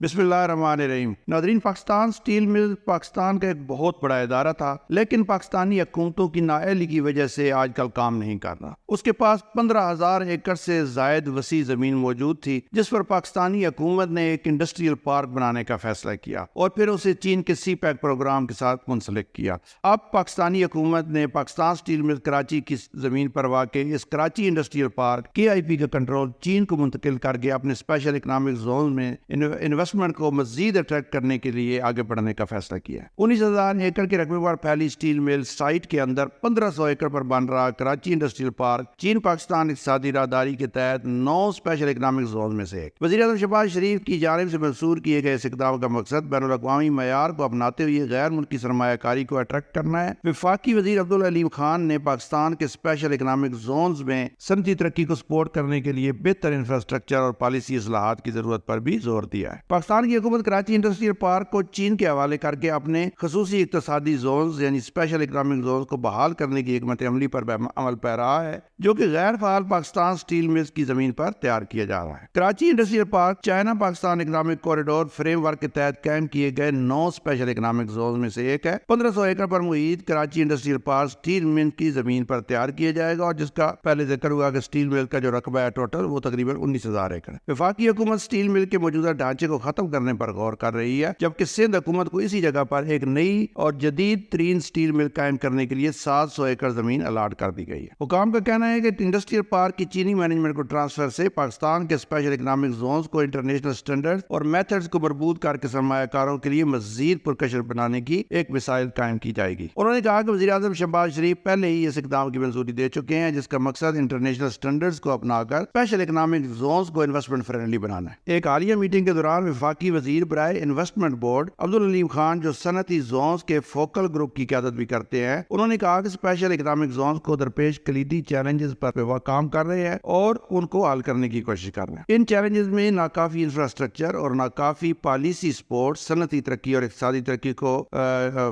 بسم اللہ الرحمن الرحیم۔ ناظرین، پاکستان سٹیل مل پاکستان کا ایک بہت بڑا ادارہ تھا، لیکن پاکستانی حکومتوں کی نااہلی کی وجہ سے آج کل کام نہیں کر رہا۔ اس کے پاس 15,000 ایکڑ سے زائد وسیع زمین موجود تھی، جس پر پاکستانی حکومت نے ایک انڈسٹریل پارک بنانے کا فیصلہ کیا اور پھر اسے چین کے سی پیک پروگرام کے ساتھ منسلک کیا۔ اب پاکستانی حکومت نے پاکستان سٹیل مل کراچی کی زمین پر واقع اس کراچی انڈسٹریل پارک KIP کا کنٹرول چین کو منتقل کر کے اپنے اسپیشل اکنامک زون میں انویسٹمنٹ کو مزید اٹریکٹ کرنے کے لیے آگے بڑھنے کا فیصلہ کیا۔ 19,000 ایکڑ کے رقبے پر پھیلی سٹیل مل سائٹ کے اندر 1,500 ایکڑ پر بن رہا کراچی انڈسٹریل پارک چین پاکستان اقتصادی راہداری کے تحت 9 اسپیشل اکنامک زون میں سے ایک۔ وزیر اعظم شہباز شریف کی جانب سے منصور کیے گئے اس اقدام کا مقصد بین الاقوامی معیار کو اپناتے ہوئے غیر ملکی سرمایہ کاری کو اٹریکٹ کرنا ہے۔ وفاقی وزیر عبدالعلیم خان نے پاکستان کے اسپیشل اکنامک زونز میں صنعتی ترقی کو سپورٹ کرنے کے لیے بہتر انفراسٹرکچر اور پالیسی اصلاحات کی ضرورت پر بھی زور دیا ہے۔ پاکستان کی حکومت کراچی انڈسٹریل پارک کو چین کے حوالے کر کے اپنے خصوصی اقتصادی زونز یعنی اسپیشل اکنامک زونز کو بحال کرنے کی حکمت عملی پر عمل پہ رہا ہے، جو کہ غیر فعال پاکستان سٹیل ملز کی زمین پر تیار کیا جا رہا ہے۔ Karachi industrial park China Pakistan economic corridor frame work کے تحت قائم کیے گئے 9 اسپیشل اکنامک زونز میں سے ایک ہے۔ 1,500 ایکڑ پر محیط کراچی انڈسٹریل پارک سٹیل مل کی زمین پر تیار کیا جائے گا، اور جس کا پہلے ذکر ہوا کہ سٹیل مل کا جو رقبہ ہے ٹوٹل وہ تقریباً 19,000 ایکڑ ہے۔ وفاقی حکومت سٹیل مل کے موجودہ ڈھانچے کو ختم کرنے پر غور کر رہی ہے، جبکہ سندھ حکومت کو اسی جگہ پر ایک نئی اور جدید ترین سٹیل مل قائم کرنے کے لیے 700 ایکڑ زمین الاٹ کر دی گئی ہے۔ حکام کا کہنا ہے کہ انڈسٹریل پارک کی چینی مینجمنٹ کو ٹرانسفر سے پاکستان کے اسپیشل اکنامک زونز کو انٹرنیشنل سٹینڈرڈز اور میتھڈز کو مربوط کر کے سرمایہ کاروں کے لیے مزید پرکشش بنانے کی ایک مثال قائم کی جائے گی۔ انہوں نے کہا کہ وزیر اعظم شہباز شریف پہلے ہی اس اقدام کی منظوری دے چکے ہیں، جس کا مقصد انٹرنیشنل سٹینڈرڈز کو اپنا کر اسپیشل اکنامک زونز کو انویسٹمنٹ فرینڈلی بنانا ہے۔ ایک حالیہ میٹنگ کے دوران وفاقی وزیر برائے انویسٹمنٹ بورڈ عبدالعلیم خان، جو صنعتی زونز کے فوکل گروپ کی قیادت بھی کرتے ہیں، انہوں نے کہا کہ اسپیشل اکنامک زونز کو درپیش کلیدی چیلنجز پر کام کر رہے ہیں اور ان کو حل کرنے کی کوشش کر رہے ہیں۔ ان چیلنجز میں ناکافی انفراسٹرکچر اور ناکافی پالیسی سپورٹ، صنعتی ترقی اور اقتصادی ترقی کو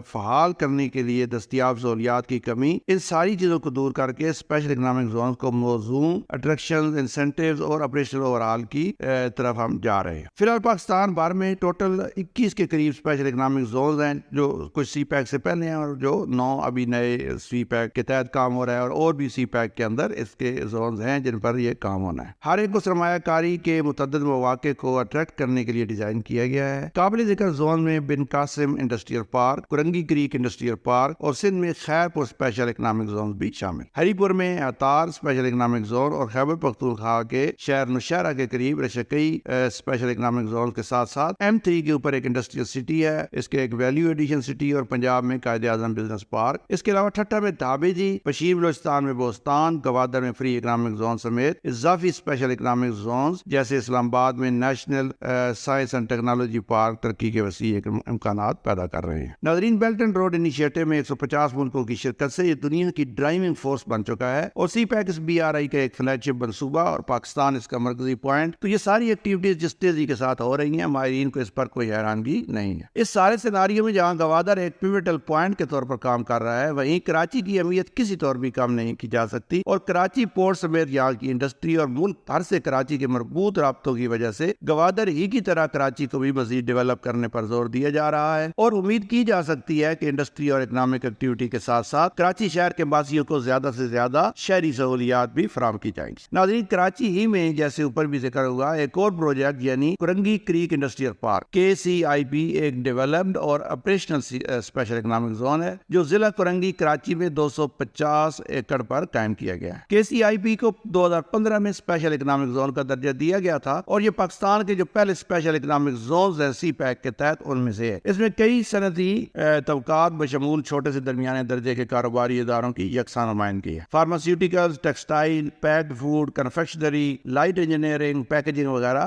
فعال کرنے کے لیے دستیاب سہولیات کی کمی، ان ساری چیزوں کو دور کر کے اسپیشل اکنامک زونز کو موزوں اٹریکشن، انسینٹیوز اور آپریشنل اوورآل کی طرف ہم جا رہے ہیں۔ فی الحال پاکستان بھر میں ٹوٹل 21 کے قریب اسپیشل اکنامک زونز ہیں، جو کچھ سی پیک سے پہلے ہیں اور جو 9 ابھی نئے سی پیک کے تحت کام ہو رہا ہے، اور بھی سی پیک کے اندر اس کے زونز ہیں جن پر یہ کام ہونا ہے۔ ہر ایک کو سرمایہ کاری کے متعدد مواقع کو اٹریکٹ کرنے کے لیے ڈیزائن کیا گیا ہے۔ قابل ذکر زون میں بن Qasim industrial park, Korangi crack industrial park اور سندھ میں خیرپور اسپیشل اکنامک زون بھی شامل۔ ہری پور میں اطار اسپیشل اکنامک زون اور خیبر پختونخوا کے شہر نوشہرہ کے قریب رشکئی اسپیشل اکنامک زون کے ساتھ ساتھ M3 کے اوپر ایک انڈسٹریل سٹی ہے، اس کے ایک ویلیو ایڈیشن سٹی، اور پنجاب میں قائد اعظم بزنس پارک۔ اس کے علاوہ ٹھٹھہ میں دھابے جی، پشیور بلوچستان میں بوستان، گوادر میں فری اکنامک زون سمیت اضافی اسپیشل اکنامک زونز جیسے اسلام آباد میں national science and technology park ترقی کے وسیع امکانات پیدا کر رہے ہیں۔ ناظرین، بیلٹ اینڈ روڈ انیشیٹو میں 150 ملکوں کی شرکت سے یہ دنیا کی ڈرائیونگ فورس بن چکا ہے، اور سی پیک اس BRI کا ایک فلیگ شپ منصوبہ اور پاکستان اس کا مرکزی پوائنٹ۔ تو یہ ساری ایکٹیویٹیز جس تیزی کے ساتھ ہو رہی ہیں، ماہرین کو اس پر کوئی حیرانگی نہیں ہے۔ اس سارے سیناریو میں جہاں گوادر ایک پیوٹل پوائنٹ کے طور پر کام کر رہا ہے، وہیں کراچی کی اہمیت کسی طور بھی کم نہیں کی جا سکتی، اور کراچی پورٹ سمیت یہاں کی انڈسٹری اور ملک بھر سے کراچی کے مربوط رابطوں کی وجہ سے گوادر ہی کی طرح کراچی کو بھی مزید ڈیولپ کرنے پر زور دیا جا رہا ہے، اور امید کی جا سکتی ہے کہ انڈسٹری اور اکنامک ایکٹیویٹی کے ساتھ ساتھ کراچی شہر کے باقیوں کو زیادہ سے زیادہ شہری سہولیات بھی فراہم کی جائیں گی۔ ناظرین، کراچی ہی میں جیسے اوپر بھی ذکر ہوا، ایک اور پروجیکٹ یعنی Korangi crack industrial park KCIP ایک ڈیولپڈ اور آپریشنل اسپیشل اکنامک زون ہے، جو ضلع کرنگی کراچی میں 250 ایکڑ پر قائم کیا گیا ہے۔ KCIP کو 2015 میں اسپیشل اکنامک زون کا درجہ دیا گیا تھا، اور یہ پاکستان کے جو پہلے اسپیشل اکنامک زونز ہیں سی پیک کے تحت ان میں سے ہے۔ اس میں کئی صنعتی طبقات بشمول چھوٹے سے درمیانے درجے کے کاروباری اداروں کی یکساں نمائندگی ہے۔ Pharmaceuticals, textile, packed food, confectionery, light engineering, packaging وغیرہ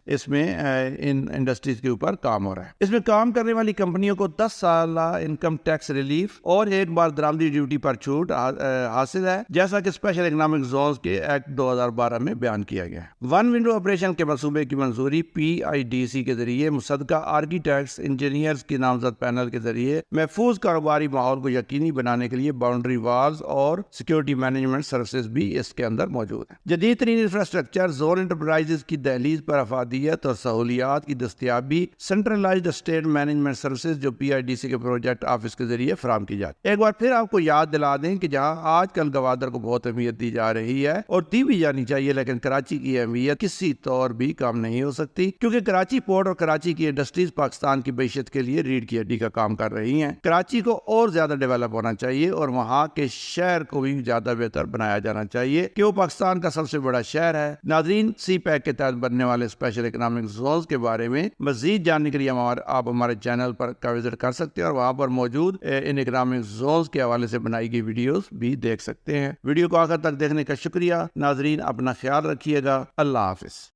اس میں ان انڈسٹریز کے اوپر کام ہو رہا ہے۔ اس میں کام کرنے والی کمپنیوں کو 10 سالہ انکم ٹیکس ریلیف اور ایک بار درآمدی ڈیوٹی پر چھوٹ حاصل ہے، جیسا کہ اسپیشل اکنامک زونز کے ایکٹ 2012 میں بیان کیا گیا ہے۔ ون ونڈو آپریشن کے منصوبے کی منظوری PIDC کے ذریعے مصدقہ آرکیٹیکٹس انجینئرز کی نامزد پینل کے ذریعے محفوظ کاروباری ماحول کو یقینی بنانے کے لیے باؤنڈری والز اور سیکیورٹی مینجمنٹ سروسز بھی اس کے اندر موجود ہیں۔ جدید ترین انفراسٹرکچر، زون انٹرپرائزز کی دہلیز پر افادیت اور سہولیات سہولیات کی دستیابی سینٹرلائزڈ اسٹیٹ مینجمنٹ سروسز جو PIDC کے پروجیکٹ آفس کے ذریعے فراہم کی جاتی ہے۔ ایک بار پھر آپ کو یاد دلا دیں کہ جہاں آج کل گوادر کو بہت اہمیت دی جا رہی ہے اور دی بھی جانی چاہیے، لیکن کراچی کی اہمیت کسی طور بھی کم نہیں ہو سکتی، کیونکہ کراچی پورٹ اور کراچی کی انڈسٹریز پاکستان کی معیشت کے لیے ریڑھ کی ہڈی کا کام کر رہی ہیں۔ کراچی کو اور زیادہ ڈیولپ ہونا چاہیے اور وہاں کے شہر کو بھی زیادہ بہتر بنایا جانا چاہیے کہ وہ پاکستان کا سب سے بڑا شہر ہے۔ ناظرین، سی پیک کے تحت بننے والے اسپیشل اکنامک زونز کے بارے میں مزید جاننے کے لیے آپ ہمارے چینل پر کا وزٹ کر سکتے ہیں اور وہاں پر موجود ان اکنامک زونز کے حوالے سے بنائی گئی ویڈیوز بھی دیکھ سکتے ہیں۔ ویڈیو کو آخر تک دیکھنے کا شکریہ۔ ناظرین، اپنا خیال رکھیے گا۔ اللہ حافظ۔